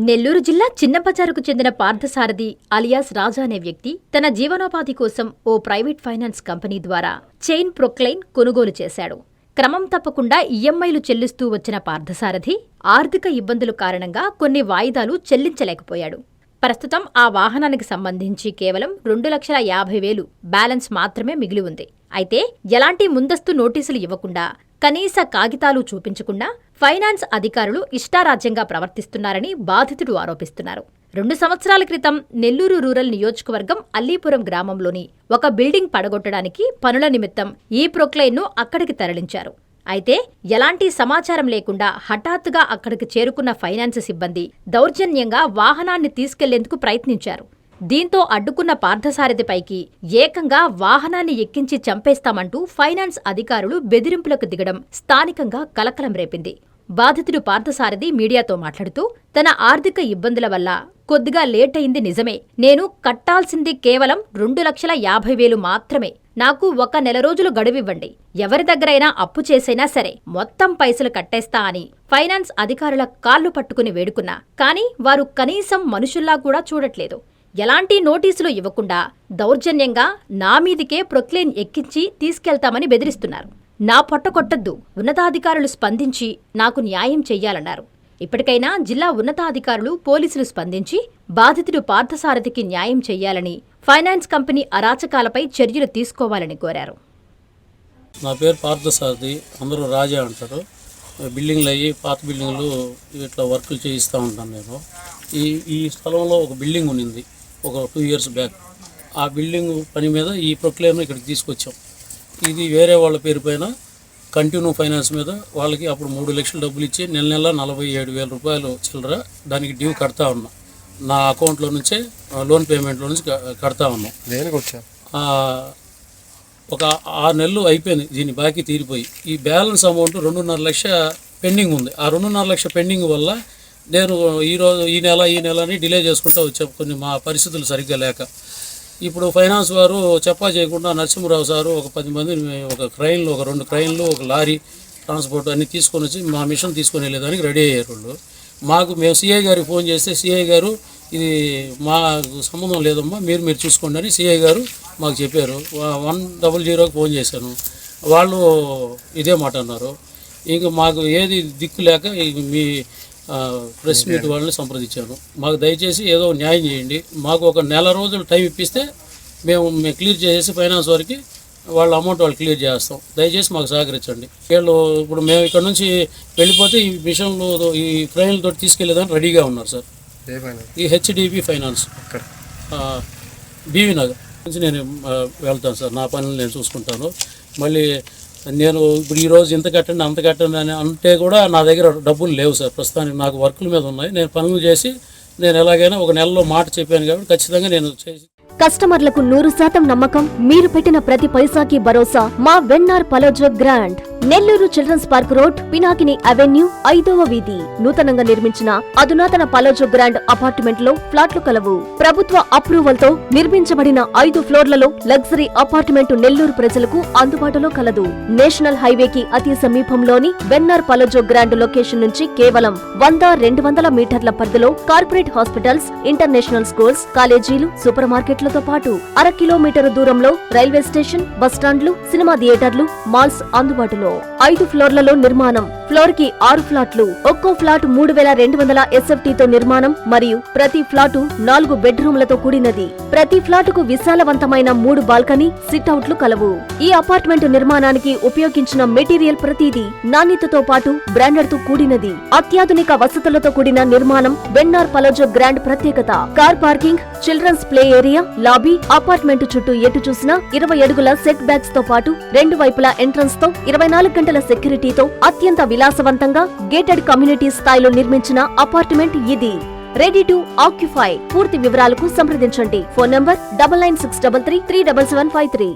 నెల్లూరు జిల్లా చిన్నబజారుకు చెందిన పార్థసారథి అలియాస్ రాజా అనే వ్యక్తి తన జీవనోపాధి కోసం ఓ ప్రైవేట్ ఫైనాన్స్ కంపెనీ ద్వారా చైన్ ప్రొక్లైన్ కొనుగోలు చేశాడు. క్రమం తప్పకుండా ఈఎంఐలు చెల్లిస్తూ వచ్చిన పార్థసారథి ఆర్థిక ఇబ్బందుల కారణంగా కొన్ని వాయిదాలు చెల్లించలేకపోయాడు. ప్రస్తుతం ఆ వాహనానికి సంబంధించి కేవలం 2,50,000 బ్యాలెన్స్ మాత్రమే మిగిలి ఉంది. అయితే ఎలాంటి ముందస్తు నోటీసులు ఇవ్వకుండా, కనీస కాగితాలు చూపించకుండా ఫైనాన్స్ అధికారులు ఇష్టారాజ్యంగా ప్రవర్తిస్తున్నారని బాధితుడు ఆరోపిస్తున్నారు. 2 సంవత్సరాల క్రితం నెల్లూరు రూరల్ నియోజకవర్గం అల్లీపురం గ్రామంలోని ఒక బిల్డింగ్ పడగొట్టడానికి పనుల నిమిత్తం ఈ ప్రొక్లైన్ను అక్కడికి తరలించారు. అయితే ఎలాంటి సమాచారం లేకుండా హఠాత్తుగా అక్కడికి చేరుకున్న ఫైనాన్స్ సిబ్బంది దౌర్జన్యంగా వాహనాన్ని తీసుకెళ్లేందుకు ప్రయత్నించారు. దీంతో అడ్డుకున్న పార్థసారథిపైకి ఏకంగా వాహనాన్ని ఎక్కించి చంపేస్తామంటూ ఫైనాన్స్ అధికారులు బెదిరింపులకు దిగడం స్థానికంగా కలకలం రేపింది. బాధితుడు పార్థసారథి మీడియాతో మాట్లాడుతూ, తన ఆర్థిక ఇబ్బందుల వల్ల కొద్దిగా లేట్ అయింది నిజమే. నేను కట్టాల్సింది కేవలం 2,50,000 మాత్రమే. నాకు 1 నెల రోజులు గడువివ్వండి. ఎవరి దగ్గరైనా అప్పు చేసైనా సరే మొత్తం పైసలు కట్టేస్తా అని ఫైనాన్స్ అధికారుల కాళ్లు పట్టుకుని వేడుకున్నా. కానీ వారు కనీసం మనుషుల్లా కూడా చూడట్లేదు. ఎలాంటి నోటీసులు ఇవ్వకుండా దౌర్జన్యంగా నా మీదికే ప్రొక్లైన్ ఎక్కించి తీసుకెళ్తామని బెదిరిస్తున్నారు. నా పొట్ట కొట్టద్దు, ఉన్నతాధికారులు స్పందించి నాకు న్యాయం చెయ్యాలన్నారు. ఇప్పటికైనా జిల్లా ఉన్నతాధికారులు, పోలీసులు స్పందించి బాధితుడు పార్థసారథికి న్యాయం చెయ్యాలని, ఫైనాన్స్ కంపెనీ అరాచకాలపై చర్యలు తీసుకోవాలని కోరారు. నా పేరు పార్థసారథి, అందరూ రాజా అంటారు. బిల్డింగ్లు అయ్యి పాత బిల్డింగ్లు ఇట్లా వర్కులు చేయిస్తూ ఉంటాను నేను. ఈ స్థలంలో ఒక బిల్డింగ్ ఉన్నింది ఒక 2 years బ్యాక్. ఆ బిల్డింగ్ పని మీద ఈ ప్రొక్లైన్ ఇక్కడికి తీసుకొచ్చాం. ఇది వేరే వాళ్ళ పేరు పైన కంటిన్యూ ఫైనాన్స్ మీద వాళ్ళకి అప్పుడు 3 లక్షలు డబ్బులు ఇచ్చి నెల 47,000 రూపాయలు చిల్లర దానికి డ్యూ కడతా ఉన్నా. నా అకౌంట్లో నుంచే లోన్ పేమెంట్లో నుంచి కడతా ఉన్నాం. ఒక 6 నెలలు అయిపోయింది దీని బాకీ తీరిపోయి. ఈ బ్యాలెన్స్ అమౌంట్ 2.5 లక్ష పెండింగ్ ఉంది. ఆ 2.5 లక్ష పెండింగ్ వల్ల నేను ఈ నెల అని డిలే చేసుకుంటూ వచ్చాం, కొన్ని మా పరిస్థితులు సరిగ్గా లేక. ఇప్పుడు ఫైనాన్స్ వారు చెప్పా చేయకుండా నరసింహరావు సారు ఒక 10 మందిని ఒక క్రైన్లు, ఒక 2 క్రైన్లు, ఒక లారీ ట్రాన్స్పోర్ట్ అన్నీ తీసుకొని వచ్చి మా మిషన్ తీసుకొని వెళ్ళేదానికి రెడీ అయ్యారు వాళ్ళు. మేము సిఐ గారికి ఫోన్ చేస్తే సిఐ గారు ఇది మాకు సంబంధం లేదమ్మా, మీరు చూసుకోండి అని సిఐ గారు మాకు చెప్పారు. 100కి ఫోన్ చేశాను, వాళ్ళు ఇదే మాట అన్నారు. ఇంక మాకు ఏది దిక్కు లేక మీ ప్రెస్ మీట్ వాళ్ళని సంప్రదించాను. మాకు దయచేసి ఏదో న్యాయం చేయండి, మాకు 1 నెల రోజులు టైం ఇప్పిస్తే మేము క్లియర్ చేసేసి ఫైనాన్స్ వారికి వాళ్ళ అమౌంట్ వాళ్ళు క్లియర్ చేస్తాం. దయచేసి మాకు సహకరించండి. వీళ్ళు ఇప్పుడు మేము ఇక్కడ నుంచి వెళ్ళిపోతే ఈ మిషన్లు ఈ క్రైన్లతో తీసుకెళ్లేదని రెడీగా ఉన్నారు సార్. ఈ హెచ్డిబి ఫైనాన్స్ బీవీ నగర్ నుంచి నేను వెళ్తాను సార్. నా పనులు నేను చూసుకుంటాను. మళ్ళీ నేను ఇప్పుడు ఈరోజు ఇంత కట్టండి అంత కట్టండి అని అంటే కూడా నా దగ్గర డబ్బులు లేవు సార్. ప్రస్తుతానికి నాకు వర్కుల మీద ఉన్నాయి. నేను పనులు చేసి నేను ఎలాగైనా 1 నెలలో మాట చెప్పాను కాబట్టి ఖచ్చితంగా నేను చేసి. కస్టమర్లకు 100% నమ్మకం, మీరు పెట్టిన ప్రతి పైసాకి భరోసా మా VNR పలోజో grand. Nellore children's park road, Pinakini avenue, 5వ వీధి. నూతనంగా నిర్మించిన అధునాతన పలోజో గ్రాండ్ అపార్ట్మెంట్ లో ఫ్లాట్లు కలవు. ప్రభుత్వ అప్రూవల్ తో నిర్మించబడిన 5 ఫ్లోర్లలో లగ్జరీ అపార్ట్మెంట్ నెల్లూరు ప్రజలకు అందుబాటులో కలదు. నేషనల్ హైవేకి అతి సమీపంలోని వెన్నార్ పలోజో గ్రాండ్ లొకేషన్ నుంచి కేవలం 100-200 మీటర్ల పరిధిలో కార్పొరేట్ హాస్పిటల్స్, ఇంటర్నేషనల్ స్కూల్స్, కాలేజీలు, సూపర్ మార్కెట్లతో పాటు 1/2 కిలోమీటర్ దూరంలో రైల్వే స్టేషన్, బస్టాండ్లు, సినిమా థియేటర్లు, మాల్స్ అందుబాటులో. 5 ఫ్లోర్లలో నిర్మాణం. ఫ్లోర్ కి 6 ఫ్లాట్లు. ఒక్కో ఫ్లాట్ 3,200 SFT తో నిర్మాణం మరియు ప్రతి ఫ్లాటు 4 బెడ్రూమ్లతో కూడినది. ప్రతి ఫ్లాటుకు విశాలవంతమైన 3 బాల్కనీ, సిట్అవుట్లు కలవు. ఈ అపార్ట్మెంట్ నిర్మాణానికి ఉపయోగించిన మెటీరియల్ ప్రతిదీ నాణ్యతతో పాటు బ్రాండెడ్ తో కూడినది. అత్యాధునిక వసతులతో కూడిన నిర్మాణం వెన్నార్ పలోజో గ్రాండ్ ప్రత్యేకత. Car parking, children's play area, lobby, apartment చుట్టూ ఎటు చూసినా 20 అడుగుల సెట్ బ్యాక్స్ తో పాటు 2 వైపులా ఎంట్రన్స్ తో 24 గంటల సెక్యూరిటీతో అత్యంత విలాసవంతంగా గేటెడ్ కమ్యూనిటీ స్థాయిలో నిర్మించిన అపార్ట్మెంట్ ఇది. Ready to occupy. పూర్తి వివరాలకు సంప్రదించండి. Phone number 9963337753.